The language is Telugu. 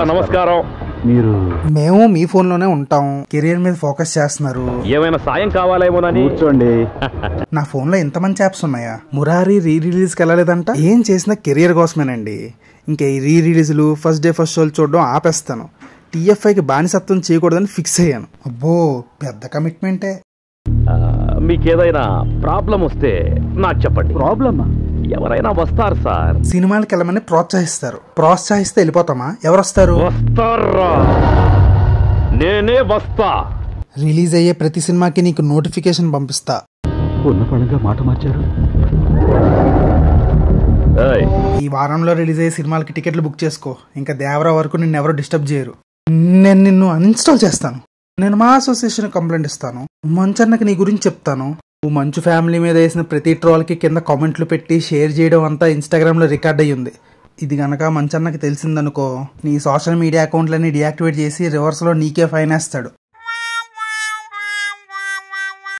నమస్కారం. మీరు మేము మీ ఫోన్ లోనే ఉంటాం. కెరియర్ మీద ఫోకస్ చేస్తున్నారు. ఏమైనా సాయం కావాలేమోనని. కూర్చోండి. నా ఫోన్ లో ఇంతమంది యాప్స్ ఉన్నాయా? మురారి రిలీజ్ కి వెళ్ళలేదంట. ఏం చేసినా కెరియర్ కోసమేనండి. ఇంకా ఈ రిలీజ్లు ఫస్ట్ డే ఫస్ట్ షోలు చూడడం ఆపేస్తాను. టీఎఫ్ఐకి బానిసత్వం చేయకూడదని ఫిక్స్ అయ్యాను. అబ్బో పెద్ద కమిట్మెంటే. మీకేదైనా ప్రాబ్లం వస్తే నాకు చెప్పండి. ప్రాబ్లమా? ఎవరైనా వస్తారు సార్. సినిమాలకు వెళ్ళమని ప్రోత్సహిస్తారు. ప్రోత్సహిస్తే వెళ్ళిపోతామా? ఎవరు వస్తారు? వస్తారా? నేనే వస్తా. రిలీజ్ అయ్యే ప్రతి సినిమాకి నీకు నోటిఫికేషన్ పంపిస్తా. ఉన్న పడంగా మాట మార్చారు. ఈ వారంలో రిలీజ్ అయ్యే సినిమాలకి టికెట్లు బుక్ చేసుకో. ఇంకా దేవరా వరకు నిన్ను ఎవరో డిస్టర్బ్ చేయరు. నేను నిన్ను అన్ఇన్స్టాల్ చేస్తాను. నేను మా అసోసియేషన్ కంప్లైంట్ ఇస్తాను. మంచన్నకి నీ గురించి చెప్తాను. నువ్వు మంచు ఫ్యామిలీ మీద వేసిన ప్రతి ట్రోల్కి కింద కామెంట్లు పెట్టి షేర్ చేయడం అంతా ఇన్స్టాగ్రామ్లో రికార్డ్ అయ్యింది. ఇది గనక మంచన్నకి తెలిసిందనుకో, నీ సోషల్ మీడియా అకౌంట్లన్నీ డియాక్టివేట్ చేసి రివర్స్లో నీకే ఫైన్ వేస్తాడు.